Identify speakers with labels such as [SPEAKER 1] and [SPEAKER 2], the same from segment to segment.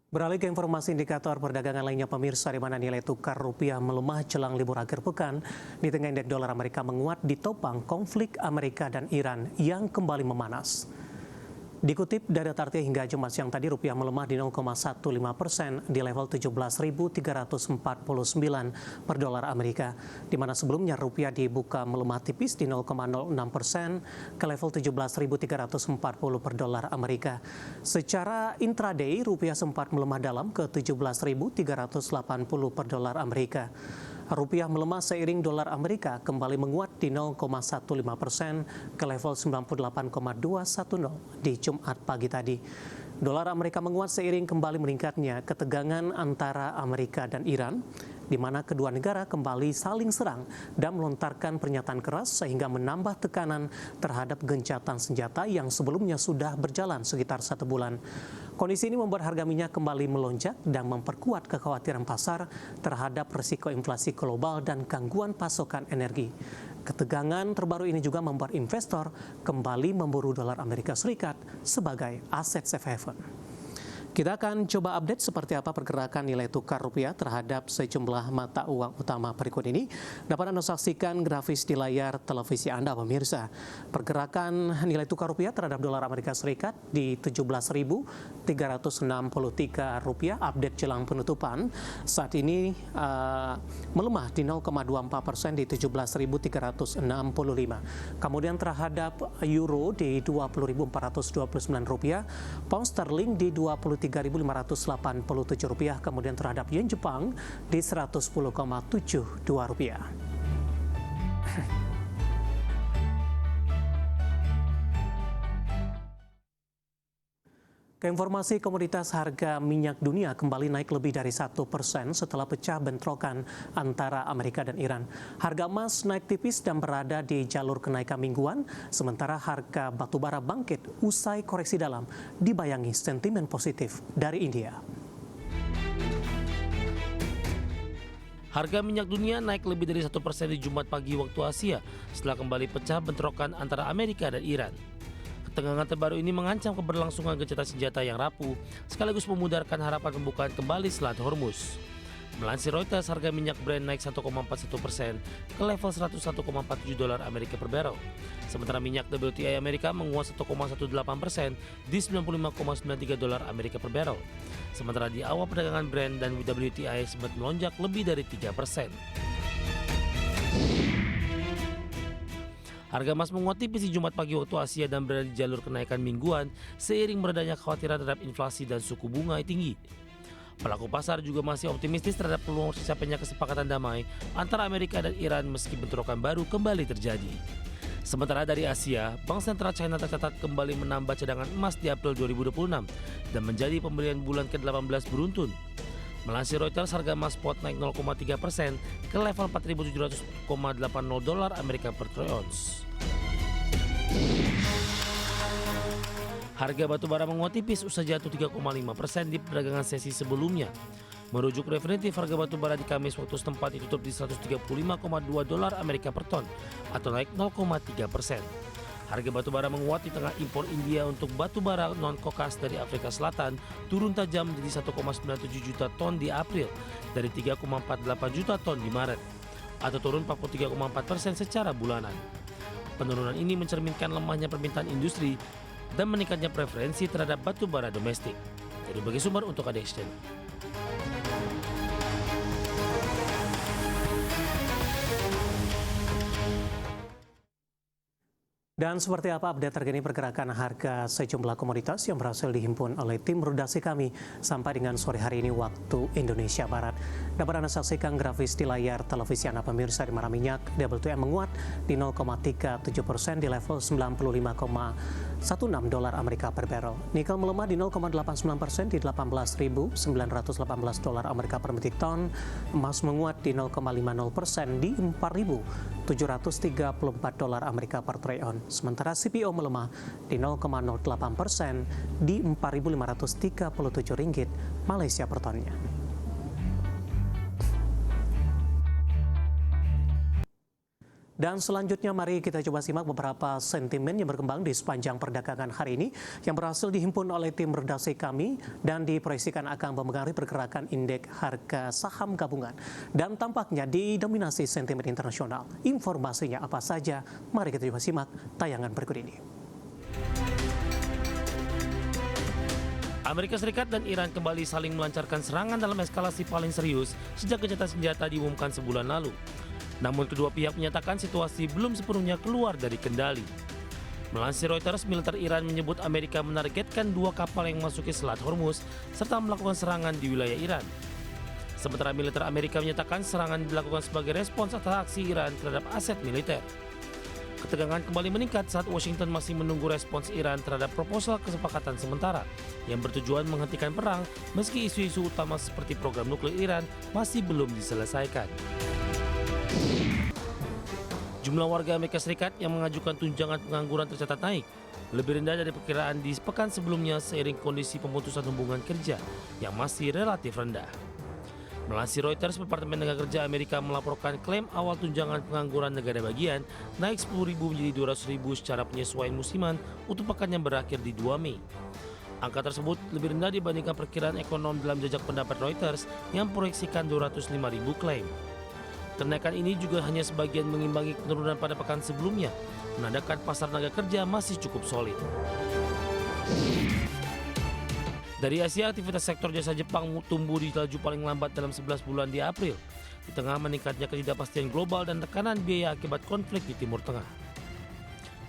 [SPEAKER 1] Beralih ke informasi indikator perdagangan lainnya pemirsa, di mana nilai tukar rupiah melemah jelang libur akhir pekan di tengah indeks dolar Amerika menguat ditopang konflik Amerika dan Iran yang kembali memanas. Dikutip dari data RT hingga Jumat siang tadi, rupiah melemah di 0,15% di level 17.349 per dolar Amerika, di mana sebelumnya rupiah dibuka melemah tipis di 0,06% ke level 17.340 per dolar Amerika. Secara intraday, rupiah sempat melemah dalam ke 17.380 per dolar Amerika. Rupiah melemah seiring dolar Amerika kembali menguat di 0,15% ke level 98,210 di Jumat pagi tadi. Dolar Amerika menguat seiring kembali meningkatnya ketegangan antara Amerika dan Iran, di mana kedua negara kembali saling serang dan melontarkan pernyataan keras sehingga menambah tekanan terhadap gencatan senjata yang sebelumnya sudah berjalan sekitar 1 bulan. Kondisi ini membuat harga minyak kembali melonjak dan memperkuat kekhawatiran pasar terhadap risiko inflasi global dan gangguan pasokan energi. Ketegangan terbaru ini juga membuat investor kembali memburu dolar Amerika Serikat sebagai aset safe haven. Kita akan coba update seperti apa pergerakan nilai tukar rupiah terhadap sejumlah mata uang utama berikut ini. Dapat Anda saksikan grafis di layar televisi Anda, pemirsa. Pergerakan nilai tukar rupiah terhadap dolar Amerika Serikat di 17.363 rupiah update jelang penutupan. Saat ini melemah di 0,24% di 17.365. Kemudian terhadap euro di 20.429 rupiah, pound sterling di 23.587 rupiah, kemudian terhadap yen Jepang di 110,72 rupiah. Ke informasi komoditas, harga minyak dunia kembali naik lebih dari 1% setelah pecah bentrokan antara Amerika dan Iran. Harga emas naik tipis dan berada di jalur kenaikan mingguan, sementara harga batubara bangkit usai koreksi dalam dibayangi sentimen positif dari India.
[SPEAKER 2] Harga minyak dunia naik lebih dari 1% di Jumat pagi waktu Asia setelah kembali pecah bentrokan antara Amerika dan Iran. Ketegangan terbaru ini mengancam keberlangsungan gencatan senjata yang rapuh, sekaligus memudarkan harapan pembukaan kembali Selat Hormuz. Melansir Reuters, harga minyak Brent naik 1,41% ke level 101,47 dolar Amerika per barrel. Sementara minyak WTI Amerika menguat 1,18% di 95,93 dolar Amerika per barrel. Sementara di awal perdagangan Brent dan WTI sempat melonjak lebih dari 3%. Harga emas menguat tipis di Jumat pagi waktu Asia dan berada di jalur kenaikan mingguan seiring meredanya kekhawatiran terhadap inflasi dan suku bunga tinggi. Pelaku pasar juga masih optimistis terhadap peluang tercapainya kesepakatan damai antara Amerika dan Iran meski bentrokan baru kembali terjadi. Sementara dari Asia, Bank Sentral China tercatat kembali menambah cadangan emas di April 2026 dan menjadi pembelian bulan ke-18 beruntun. Melansir Reuters, harga emas spot naik 0,3% ke level 4.700,80 dolar Amerika per troy ounce. Harga batubara menguat tipis usai jatuh 3,5% di perdagangan sesi sebelumnya. Merujuk Refinitiv, harga batubara di Kamis waktu setempat ditutup di 135,2 dolar Amerika per ton atau naik 0,3%. Harga batubara menguat di tengah impor India untuk batubara non-kokas dari Afrika Selatan turun tajam menjadi 1,97 juta ton di April dari 3,48 juta ton di Maret, atau turun 43,4% secara bulanan. Penurunan ini mencerminkan lemahnya permintaan industri dan meningkatnya preferensi terhadap batubara domestik. Dari berbagai sumber untuk ADX Channel.
[SPEAKER 1] Dan seperti apa update terkini pergerakan harga sejumlah komoditas yang berhasil dihimpun oleh tim redaksi kami sampai dengan sore hari ini waktu Indonesia Barat. Dapat Anda saksikan grafis di layar televisi Anda, pemirsa, di mana minyak WTI menguat di 0,37% di level 95,16 dolar Amerika per barrel. Nikel melemah di 0,89% di 18.918 dolar Amerika per metrik ton. Emas menguat di 0,50% di 4.734 dolar Amerika per troy ounce. Sementara CPO melemah di 0,08% di 4.537 ringgit Malaysia per tonnya. Dan selanjutnya mari kita coba simak beberapa sentimen yang berkembang di sepanjang perdagangan hari ini yang berhasil dihimpun oleh tim redaksi kami dan diproyeksikan akan mempengaruhi pergerakan indeks harga saham gabungan. Dan tampaknya didominasi sentimen internasional. Informasinya apa saja? Mari kita coba simak tayangan berikut ini.
[SPEAKER 2] Amerika Serikat dan Iran kembali saling melancarkan serangan dalam eskalasi paling serius sejak gencatan senjata diumumkan sebulan lalu. Namun kedua pihak menyatakan situasi belum sepenuhnya keluar dari kendali. Melansir Reuters, militer Iran menyebut Amerika menargetkan 2 kapal yang memasuki Selat Hormuz serta melakukan serangan di wilayah Iran. Sementara militer Amerika menyatakan serangan dilakukan sebagai respons atas aksi Iran terhadap aset militer. Ketegangan kembali meningkat saat Washington masih menunggu respons Iran terhadap proposal kesepakatan sementara yang bertujuan menghentikan perang meski isu-isu utama seperti program nuklir Iran masih belum diselesaikan. Jumlah warga Amerika Serikat yang mengajukan tunjangan pengangguran tercatat naik, lebih rendah dari perkiraan di pekan sebelumnya seiring kondisi pemutusan hubungan kerja yang masih relatif rendah. Melansir Reuters, Departemen Tenaga Kerja Amerika melaporkan klaim awal tunjangan pengangguran negara bagian naik 10.000 menjadi 200.000 secara penyesuaian musiman untuk pekan yang berakhir di 2 Mei. Angka tersebut lebih rendah dibandingkan perkiraan ekonom dalam jajak pendapat Reuters yang proyeksikan 205.000 klaim. Kenaikan ini juga hanya sebagian mengimbangi penurunan pada pekan sebelumnya, menandakan pasar tenaga kerja masih cukup solid. Dari Asia, aktivitas sektor jasa Jepang tumbuh di laju paling lambat dalam 11 bulan di April, di tengah meningkatnya ketidakpastian global dan tekanan biaya akibat konflik di Timur Tengah.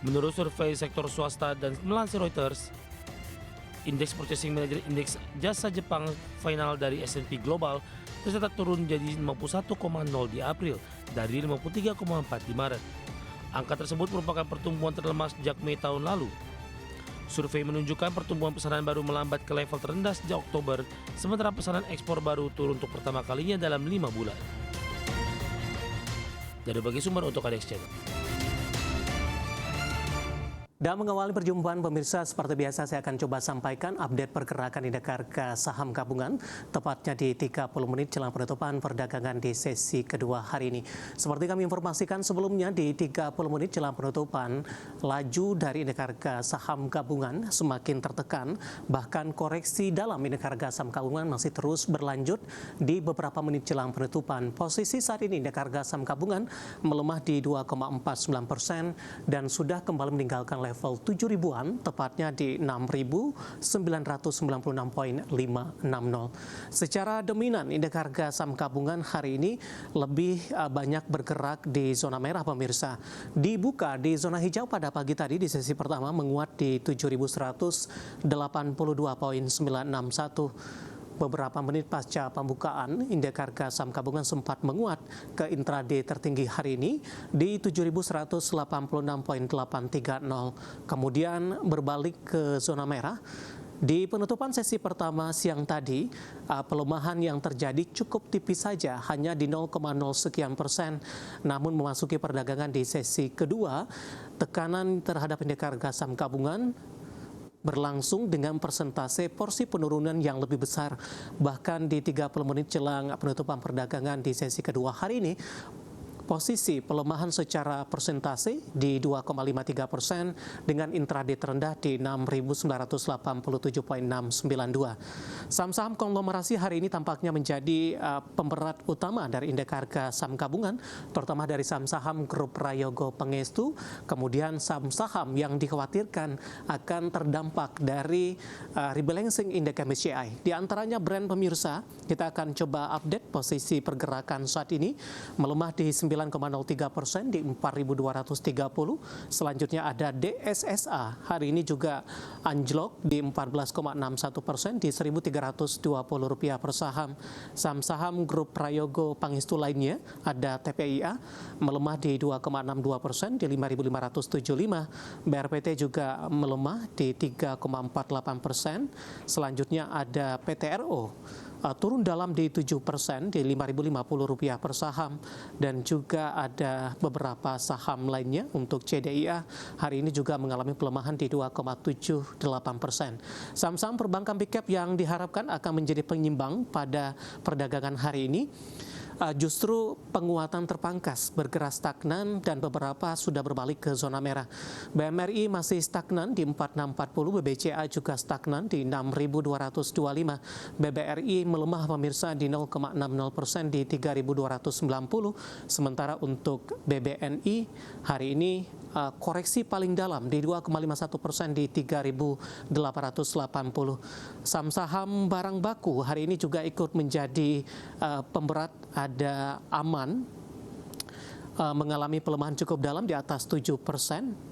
[SPEAKER 2] Menurut survei sektor swasta dan melansir Reuters, Indeks Purchasing Manager Indeks Jasa Jepang final dari S&P Global tercatat turun jadi 51,0 di April dari 53,4 di Maret. Angka tersebut merupakan pertumbuhan terlemah sejak Mei tahun lalu. Survei menunjukkan pertumbuhan pesanan baru melambat ke level terendah sejak Oktober, sementara pesanan ekspor baru turun untuk pertama kalinya dalam 5 bulan. Dari bagi sumber untuk ADX Channel.
[SPEAKER 1] Dan mengawali perjumpaan pemirsa, seperti biasa saya akan coba sampaikan update pergerakan indeks harga saham gabungan tepatnya di 30 menit jelang penutupan perdagangan di sesi kedua hari ini. Seperti kami informasikan sebelumnya, di 30 menit jelang penutupan, laju dari indeks harga saham gabungan semakin tertekan, bahkan koreksi dalam indeks harga saham gabungan masih terus berlanjut di beberapa menit jelang penutupan. Posisi saat ini indeks harga saham gabungan melemah di 2,49% dan sudah kembali meninggalkan level 7.000-an, tepatnya di 6.996.560. Secara dominan, indeks harga saham gabungan hari ini lebih banyak bergerak di zona merah pemirsa. Dibuka di zona hijau pada pagi tadi di sesi pertama menguat di 7.182.961. Beberapa menit pasca pembukaan, indeks harga saham gabungan sempat menguat ke intraday tertinggi hari ini di 7.186.830. Kemudian berbalik ke zona merah. Di penutupan sesi pertama siang tadi, pelemahan yang terjadi cukup tipis saja, hanya di 0,0 sekian persen. Namun memasuki perdagangan di sesi kedua, tekanan terhadap indeks harga saham gabungan berlangsung dengan persentase porsi penurunan yang lebih besar. Bahkan di 30 menit jelang penutupan perdagangan di sesi kedua hari ini, posisi pelemahan secara persentase di 2,53% dengan intraday terendah di 6.987.692. Saham-saham konglomerasi hari ini tampaknya menjadi pemberat utama dari indeks harga saham gabungan, terutama dari saham-saham grup Prayogo Pangestu, kemudian saham-saham yang dikhawatirkan akan terdampak dari rebalancing indeks MSCI. Di antaranya brand pemirsa, kita akan coba update posisi pergerakan saat ini, melemah di 9,03% di 4.230. Selanjutnya ada DSSA, hari ini juga anjlok di 14,61% di Rp1.320 per saham. Saham-saham grup Prayogo Pangestu lainnya ada TPIA melemah di 2,62% di 5.575. BRPT juga melemah di 3,48%. Selanjutnya ada PTRO turun dalam di 7% di Rp5.050 per saham, dan juga ada beberapa saham lainnya untuk CDIA hari ini juga mengalami pelemahan di 2,78%. Saham-saham perbankan big cap yang diharapkan akan menjadi penyimbang pada perdagangan hari ini justru penguatan terpangkas, bergerak stagnan dan beberapa sudah berbalik ke zona merah. BMRI masih stagnan di 4640, BBCA juga stagnan di 6225, BBRI melemah pemirsa di 0,60% di 3290, sementara untuk BBNI hari ini koreksi paling dalam di 2,51% di 3.880. Saham barang baku hari ini juga ikut menjadi pemberat. Ada Aman mengalami pelemahan cukup dalam di atas 7%.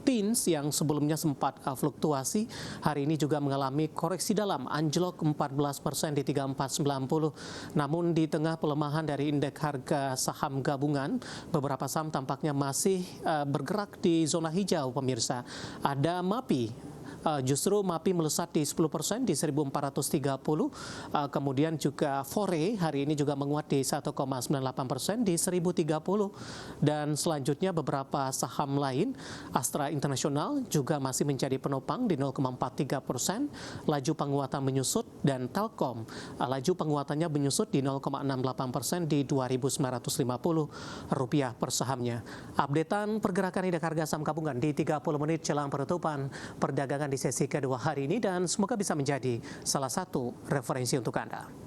[SPEAKER 1] Tins yang sebelumnya sempat fluktuasi hari ini juga mengalami koreksi dalam, anjlok 14% di 3490. Namun di tengah pelemahan dari indeks harga saham gabungan, beberapa saham tampaknya masih bergerak di zona hijau pemirsa. Ada MAPI. Justru MAPI melesat di 10% di 1430, kemudian juga Fore hari ini juga menguat di 1,98% di 1030, dan selanjutnya beberapa saham lain. Astra Internasional juga masih menjadi penopang di 0,43%, laju penguatan menyusut, dan Telkom laju penguatannya menyusut di 0,68% di 2.950 rupiah per sahamnya. Updatean pergerakan indeks harga saham gabungan di 30 menit jelang penutupan perdagangan di sesi kedua hari ini, dan semoga bisa menjadi salah satu referensi untuk Anda.